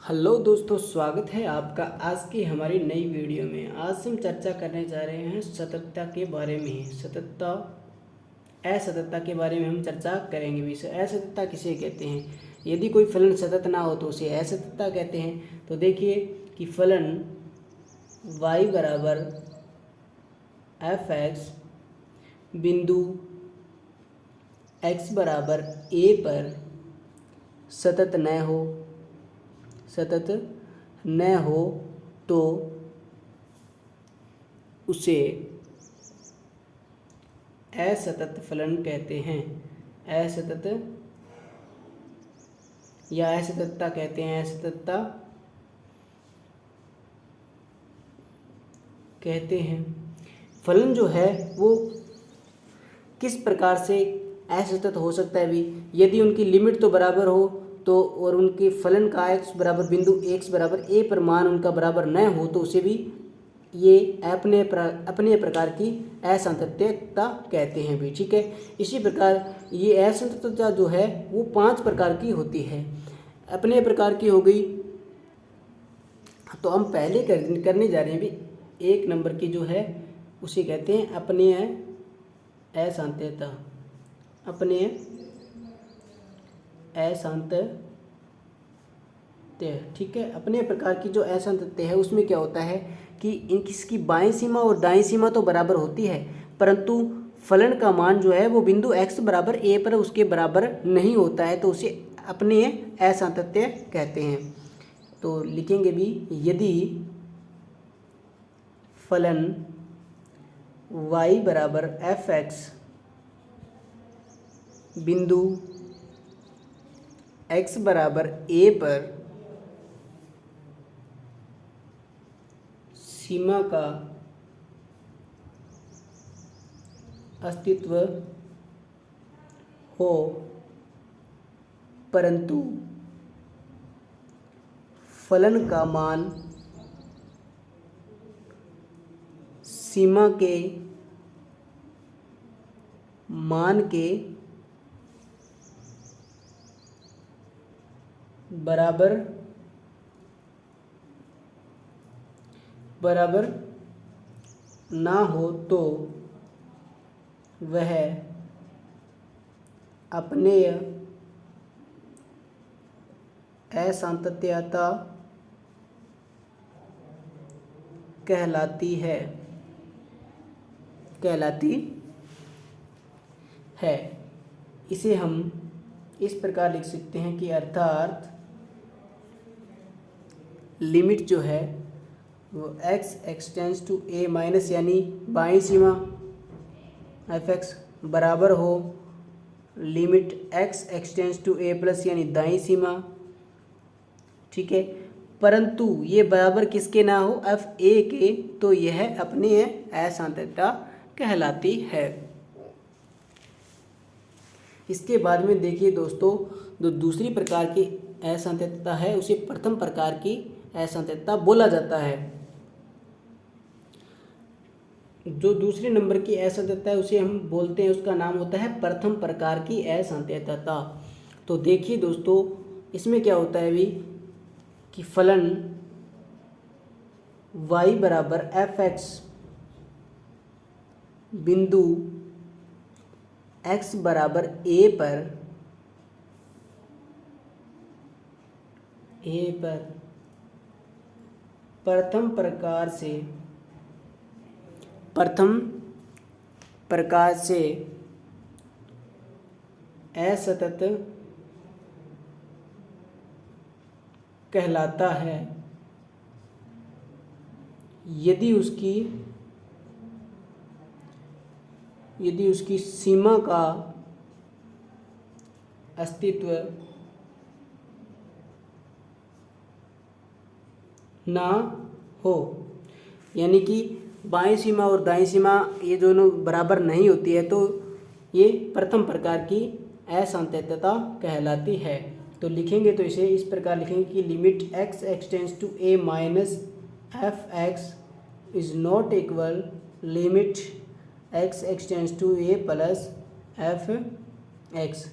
Hello दोस्तों, स्वागत है आपका आज की हमारी नई वीडियो में। आज हम चर्चा करने जा रहे हैं सततता के बारे में। सततता, असततता के बारे में हम चर्चा करेंगे। विषय असततता किसे कहते हैं? यदि कोई फलन सतत ना हो तो उसे असततता कहते हैं। तो देखिए कि फलन y बराबर एफ एक्स बिंदु x बराबर a पर सतत न हो तो उसे असतत फलन कहते हैं। असतत या असततता कहते हैं। असततता कहते हैं। फलन जो है वो किस प्रकार से असतत हो सकता है भी? यदि उनकी लिमिट तो बराबर हो तो, और उनके फलन का x बराबर बिंदु x बराबर a पर मान उनका बराबर न हो तो उसे भी ये अपने प्रकार की असंततता कहते हैं भी। ठीक है, इसी प्रकार ये असंततता जो है वो 5 प्रकार की होती है। अपने प्रकार की हो गई, तो हम पहले करने जा रहे हैं भी। 1 नंबर की जो है उसे कहते हैं अपने असंततता। अपने असंतत्य। ठीक है, अपने प्रकार की जो असंतत्य है उसमें क्या होता है कि इसकी बाईं सीमा और दाईं सीमा तो बराबर होती है, परंतु फलन का मान जो है वो बिंदु x बराबर a पर उसके बराबर नहीं होता है, तो उसे अपने असंतत्य कहते हैं। तो लिखेंगे भी, यदि फलन y बराबर एफ एक्स बिंदु x बराबर a पर सीमा का अस्तित्व हो, परंतु फलन का मान सीमा के मान के बराबर ना हो तो वह अपने असंततता कहलाती है। इसे हम इस प्रकार लिख सकते हैं कि अर्थात लिमिट जो है वो x extends to a minus, यानी बाईं सीमा एफ एक्स बराबर हो limit x extends to a plus, यानी दाईं सीमा। ठीक है, परंतु ये बराबर किसके ना हो? एफ ए के, तो यह अपने असंततता कहलाती है। इसके बाद में देखिए दोस्तों, जो दूसरी प्रकार की असंततता है उसे प्रथम प्रकार की असंततता बोला जाता है। जो दूसरे नंबर की असंततता है उसे हम बोलते हैं, उसका नाम होता है प्रथम प्रकार की असंततता। तो देखिए दोस्तों, इसमें क्या होता है भी कि फलन y बराबर एफ एक्स बिंदु x बराबर a पर प्रथम प्रकार से असतत कहलाता है यदि उसकी सीमा का अस्तित्व ना हो, यानी कि बाईं सीमा और दाईं सीमा ये दोनों बराबर नहीं होती है, तो ये प्रथम प्रकार की असंततता कहलाती है। तो लिखेंगे तो इसे इस प्रकार लिखेंगे कि limit x extends to a minus F X is not equal limit x extends to a plus F X.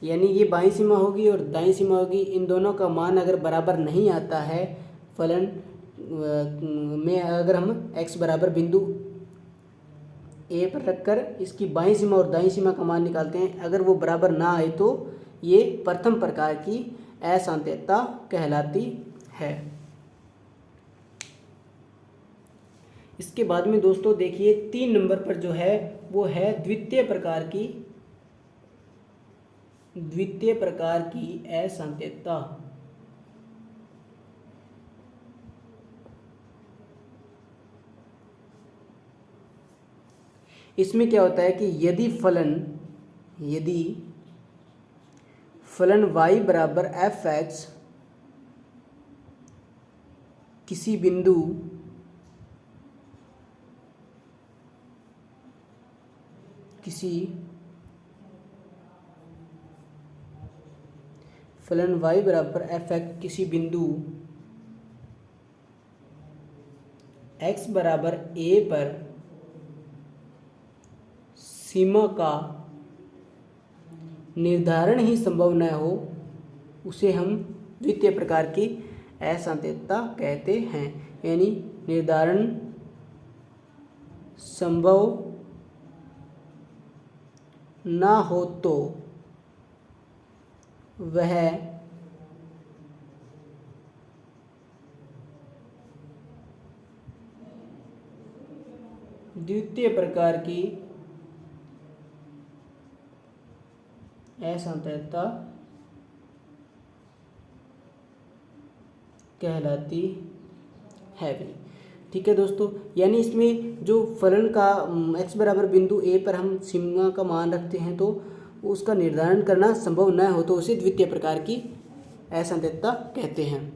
यानी ये बाईं सीमा होगी और दाईं सीमा होगी, इन दोनों का मान अगर बराबर नहीं आता है फलन में, अगर हम x बराबर बिंदु ए पर रखकर इसकी बाईं सीमा और दाईं सीमा का मान निकालते हैं, अगर वो बराबर ना आए तो ये प्रथम प्रकार की असांतत्यता कहलाती है। इसके बाद में दोस्तों देखिए 3 नंबर पर जो है वो है द्वितीय प्रकार की असांतत्यता। इसमें क्या होता है कि यदि फलन y बराबर एफ एक्स किसी बिंदु x बराबर a पर सीमा का निर्धारण ही संभव न हो, उसे हम द्वितीय प्रकार की असांतत्यता कहते हैं। यानी निर्धारण संभव ना हो तो वह द्वितीय प्रकार की असांतत्यता कहलाती है भी। ठीक है दोस्तों, यानी इसमें जो फलन का x बराबर बिंदु a पर हम सीमा का मान रखते हैं तो उसका निर्धारण करना संभव न हो तो उसे द्वितीय प्रकार की असांतत्यता कहते हैं।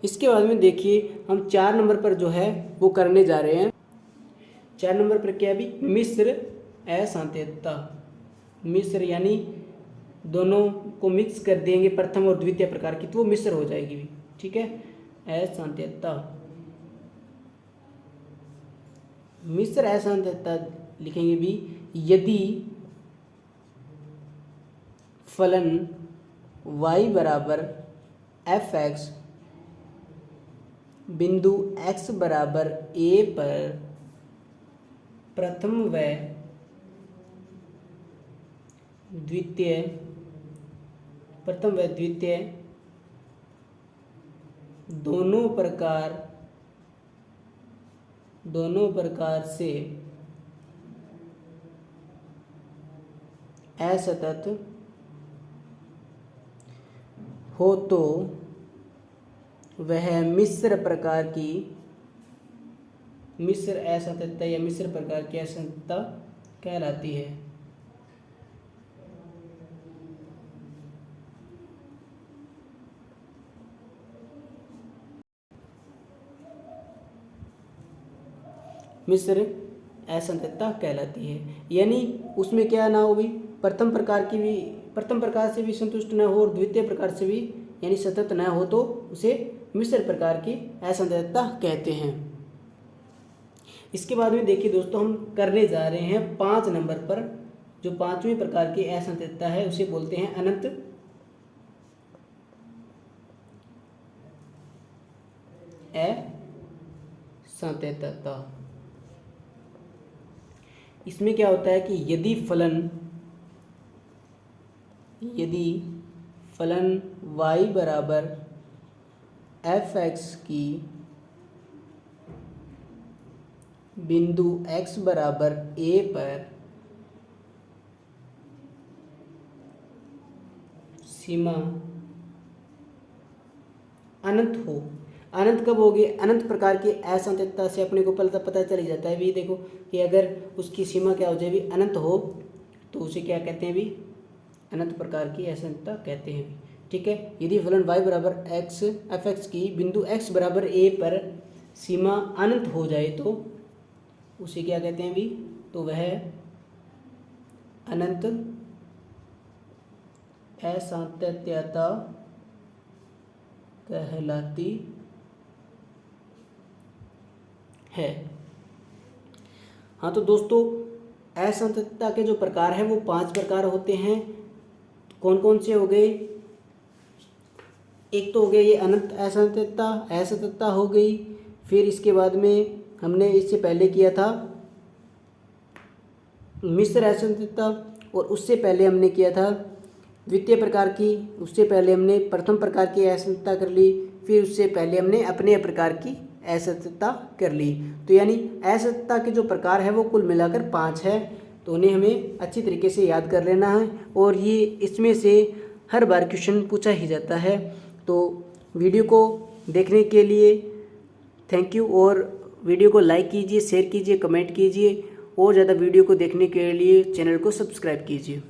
इसके बाद में देखिए हम 4 नंबर पर जो है वो करने जा रहे हैं। 4 नंबर पर क्या भी मिश्र असांतत्यता। मिश्र यानी दोनों को मिक्स कर देंगे प्रथम और द्वितीय प्रकार की, तो वो मिश्र हो जाएगी भी। ठीक है, असांतत्यता। मिश्र असांतत्यता लिखेंगे भी यदि फलन y बराबर एफ एक्स बिंदु x बराबर a पर प्रथम व द्वितीय दोनों प्रकार से असतत हो तो वह मिश्र असांतत्यता या मिश्र प्रकार की असांतत्यता कहलाती है। मिश्र असांतत्यता कहलाती है। यानी उसमें क्या ना हो भी प्रथम प्रकार से भी संतुष्ट न हो और द्वितीय प्रकार से भी यानी सतत न हो तो उसे मिश्र प्रकार की असांतत्यता कहते हैं। इसके बाद में देखिए दोस्तों हम करने जा रहे हैं 5 नंबर पर, जो 5वें प्रकार की असांतत्यता है उसे बोलते हैं अनंत असांतत्यता। इसमें क्या होता है कि यदि फलन y बराबर एफ एक्स की बिंदु x बराबर a पर सीमा अनंत हो। अनंत कब होगी? अनंत प्रकार की असांतत्यता से अपने को पता चल जाता है भी। देखो कि अगर उसकी सीमा क्या हो जाए भी अनंत हो तो उसे क्या कहते हैं भी? अनंत प्रकार की असांतत्यता कहते हैं भी। ठीक है, यदि फलन y बराबर एफ एक्स की बिंदु x बराबर a पर सीमा अनंत हो जाए तो उसे क्या कहते हैं भी? तो वह अनंत असांतत्यता कहलाती है। हाँ तो दोस्तों असांतत्यता के जो प्रकार हैं वो 5 प्रकार होते हैं। कौन कौन से हो गए, एक तो हो गया ये अनंत असंततता हो गई। फिर इसके बाद में हमने इससे पहले किया था मिश्र असंततता, और उससे पहले हमने किया था द्वितीय प्रकार की, उससे पहले हमने प्रथम प्रकार की असंततता कर ली, फिर उससे पहले हमने अपने प्रकार की असंततता कर ली। तो यानी असंततता के जो प्रकार है वो कुल मिलाकर 5 है, तो उन्हें हमें अच्छी तरीके से याद कर लेना है, और ये इसमें से हर बार क्वेश्चन पूछा ही जाता है। तो वीडियो को देखने के लिए थैंक यू, और वीडियो को लाइक कीजिए, शेयर कीजिए, कमेंट कीजिए, और ज़्यादा वीडियो को देखने के लिए चैनल को सब्सक्राइब कीजिए।